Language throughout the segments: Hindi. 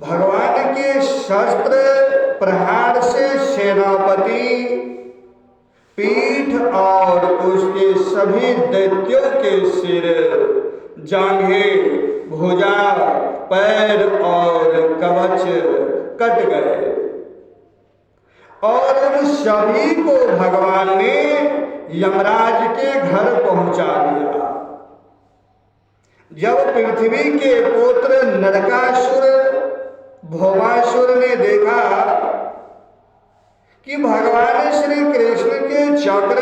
भगवान के शस्त्र प्रहार से सेनापति पीठ और उसके सभी दैत्यों के सिर, जांघें, भुजा, पैर और कवच कट गए और उन सभी को भगवान ने यमराज के घर पहुंचा दिया। जब पृथ्वी के पुत्र नरकासुर भौमासुर ने देखा कि भगवान श्री कृष्ण के चक्र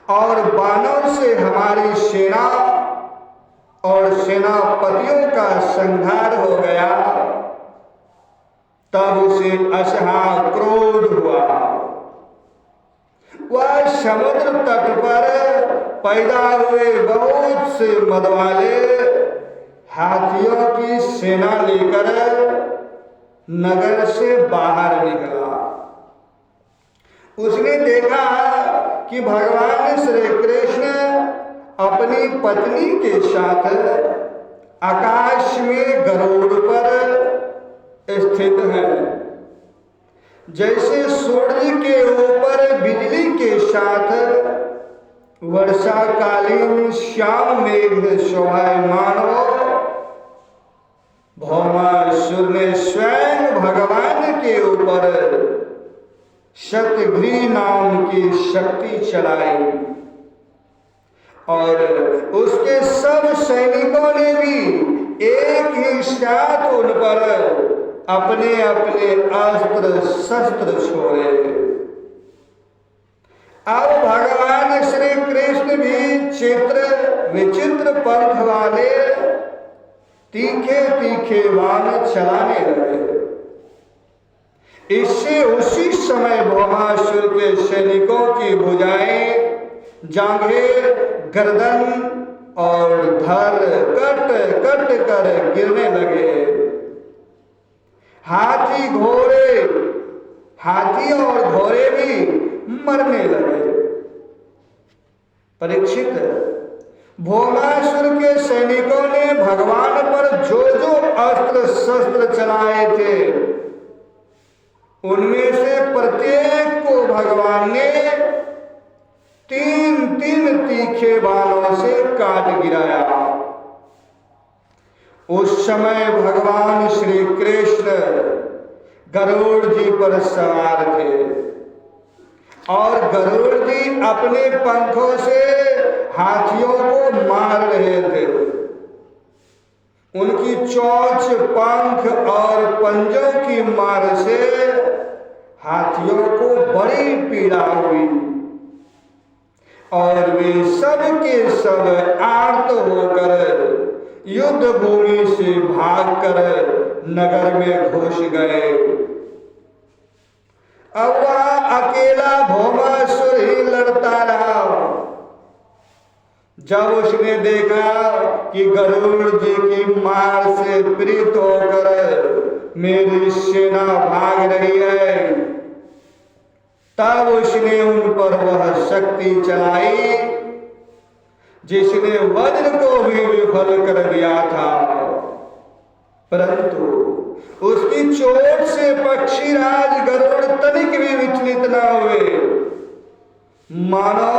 और बाणों से हमारी सेना और सेनापतियों का संहार हो गया, तब उसे असह्य क्रोध हुआ। वह समुद्र तट पर पैदा हुए बहुत से मदवाले हाथियों की सेना लेकर नगर से बाहर निकला। उसने देखा कि भगवान श्री कृष्ण अपनी पत्नी के साथ आकाश में गरुड़ पर स्थित हैं। जैसे सूर्य के ऊपर बिजली के साथ वर्षाकालीन श्याम मेघ शोभायमान हो, भौमासुर ने स्वयं भगवान के ऊपर शतघ्नी नाम की शक्ति चलाई और उसके सब सैनिकों ने भी एक ही साथ उन पर अपने अपने अस्त्र शस्त्र छोड़े। अब भगवान श्री कृष्ण भी चित्र विचित्र पंथ वाले तीखे तीखे बाण चलाने लगे। इससे उसी समय भौमासुर के सैनिकों की भुजाएं, जांघें, गर्दन और धड़ कट कट कर गिरने लगे। हाथी और घोड़े भी मरने लगे। परीक्षित, भौमासुर के सैनिकों ने भगवान पर जो जो अस्त्र शस्त्र चलाए थे, उनमें से प्रत्येक को भगवान ने तीन तीन तीखे बाणों से काट गिराया। उस समय भगवान श्री कृष्ण गरुड़ जी पर सवार थे और गरुड़ जी अपने पंखों से हाथियों को मार रहे थे। उनकी चोंच, पंख और पंजों की मार से हाथियों को बड़ी पीड़ा हुई और वे सब के सब आर्त होकर युद्ध भूमि से भागकर नगर में घुस गए। अब वह अकेला भौमासुर ही लड़ता रहा। जब उसने देखा कि गरुड़ जी की मार से पीड़ित होकर मेरी सेना भाग रही है, तब उसने उन पर वह शक्ति चलाई जिसने वज्र को भी विफल कर दिया था। परंतु उसकी चोट से पक्षीराज गरुड़ तनिक भी विचलित न हुए। मानो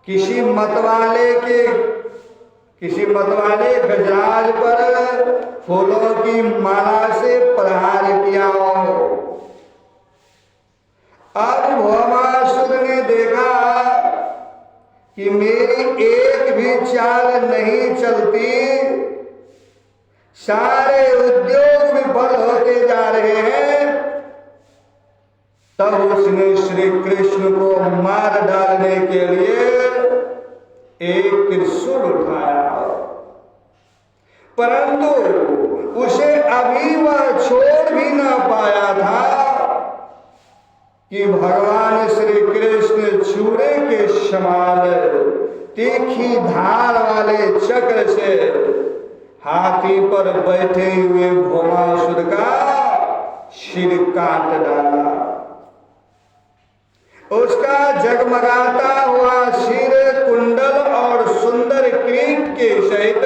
किसी मतवाले गजराज पर फूलों की माला से प्रहार किया हो। अब भौमासुर ने देखा कि मेरी एक भी चाल नहीं चलती, सारे उद्योग विफल होते जा रहे हैं। तब उसने श्री कृष्ण को मार डालने के लिए एक त्रिशूल उठाया, परंतु उसे अभी वह छोड़ भी ना पाया था कि भगवान श्री कृष्ण चूड़े के समान तीखी धार वाले चक्र से हाथी पर बैठे हुए भौमासुर का सिर काट डाला। उसका जगमगाता हुआ सिर कुंडल और सुंदर किरीट के सहित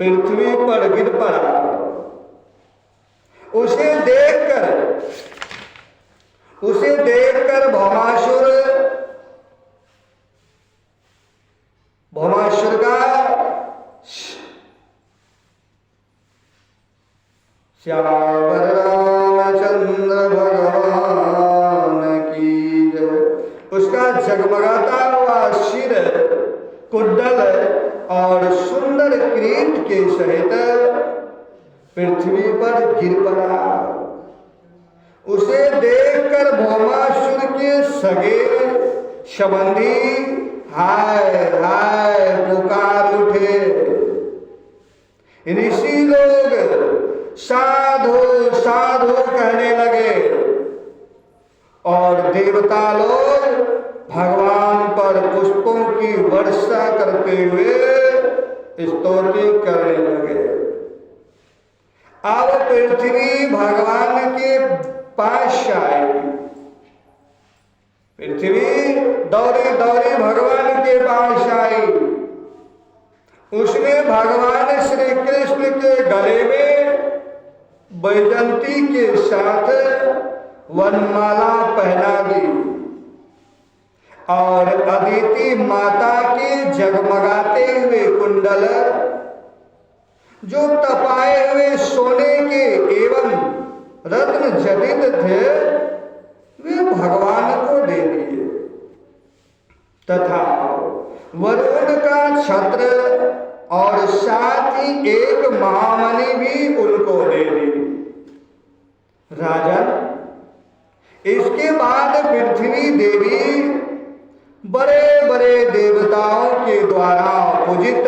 पृथ्वी पर गिर पड़ा श्यावर रामचंद्र भगवान की जय। उसका जगमगाता हुआ सिर कुंडल और सुंदर किरीट के सहित पृथ्वी पर गिर पड़ा। उसे देखकर भौमासुर के सगे संबंधी हाय हाय पुकार उठे। ऋषि लोग साधु साधु कहने लगे और देवता लोग भगवान पर पुष्पों की वर्षा करते हुए स्तुति करने लगे। अब पृथ्वी भगवान के पास आई। पृथ्वी दौड़ी दौड़ी भगवान के पास आई। उसने भगवान श्री कृष्ण के गले में वैजंती के साथ वनमाला पहना दी और अदिति माता के जगमगाते हुए कुंडल जो तपाए हुए सोने के एवं रत्न जडित थे वे भगवान को दे दिए तथा वरुण का छत्र और साथ ही एक महामणि भी उनको दे दी। राजन, इसके बाद पृथ्वी देवी बड़े बड़े देवताओं के द्वारा पूजित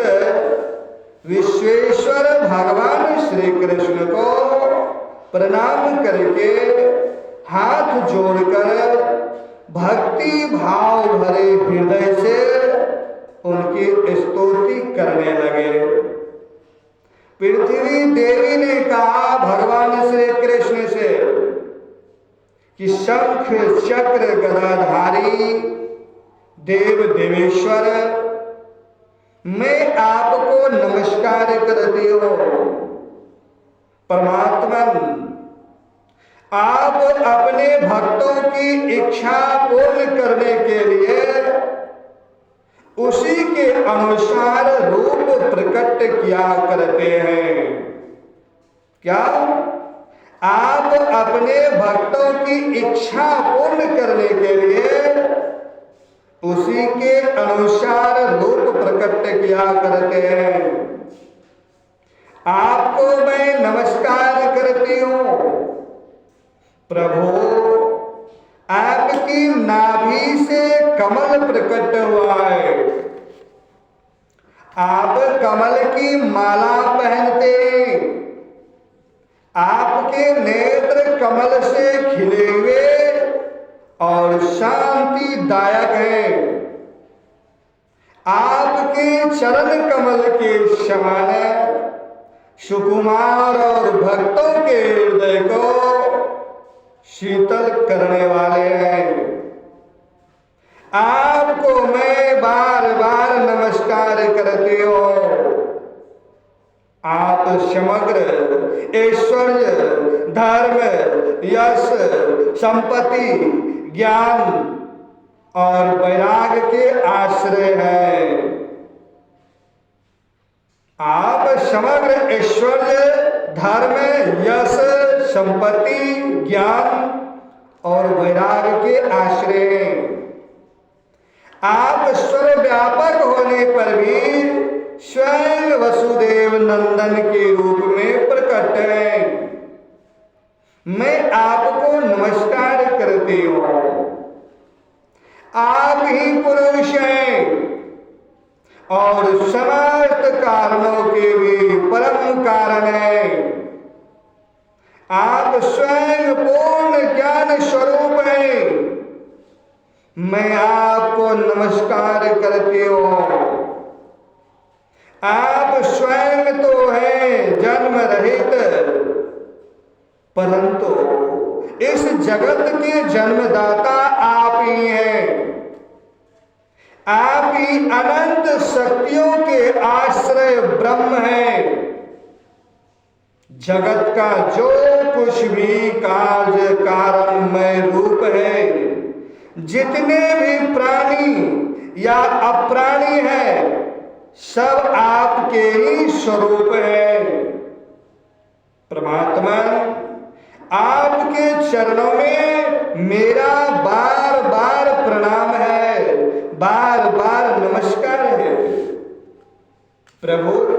विश्वेश्वर भगवान श्री कृष्ण को प्रणाम करके हाथ जोड़कर भक्ति भाव भरे हृदय से उनकी स्तुति करने लगे। पृथ्वी देवी ने कहा भगवान श्री कृष्ण से कि शंख चक्र गदाधारी देव देवेश्वर, मैं आपको नमस्कार करती हूँ। परमात्मा, आप अपने भक्तों की इच्छा पूर्ण करने के लिए उसी के अनुसार रूप प्रकट किया करते हैं। क्या आप अपने भक्तों की इच्छा पूर्ण करने के लिए उसी के अनुसार रूप प्रकट किया करते हैं। आपको मैं नमस्कार करती हूँ। प्रभु, आपकी नाभि से कमल प्रकट हुआ है। आप कमल की माला पहनते हैं। आपके नेत्र कमल से खिले हुए और शांति दायक है। आपके चरण कमल के समान सुकुमार और भक्तों के हृदय को शीतल करने वाले हैं। आपको मैं बार बार नमस्कार करती हूँ। आप समग्र ऐश्वर्य, धर्म, यश, संपत्ति, ज्ञान और वैराग के आश्रय हैं। आप समग्र ऐश्वर्य, धर्म, यश, संपत्ति, ज्ञान और वैराग के आश्रय हैं। आप सर्वव्यापक होने पर भी स्वयं वसुदेव नंदन के रूप में प्रकट हैं। मैं आपको नमस्कार करती हूँ। आप ही पुरुष हैं और समस्त कारणों के भी परम कारण हैं। आप स्वयं पूर्ण ज्ञान स्वरूप हैं। मैं आपको नमस्कार करती हूँ। आप स्वयं तो हैं जन्म रहित, परंतु इस जगत के जन्मदाता आप ही हैं। आप ही अनंत शक्तियों के आश्रय ब्रह्म हैं। जगत का जो कुछ भी कार्य कारणमय रूप है, जितने भी प्राणी या अप्राणी हैं, सब आपके ही स्वरूप हैं। परमात्मा, आपके चरणों में मेरा बार बार प्रणाम है, बार बार नमस्कार है। प्रभु,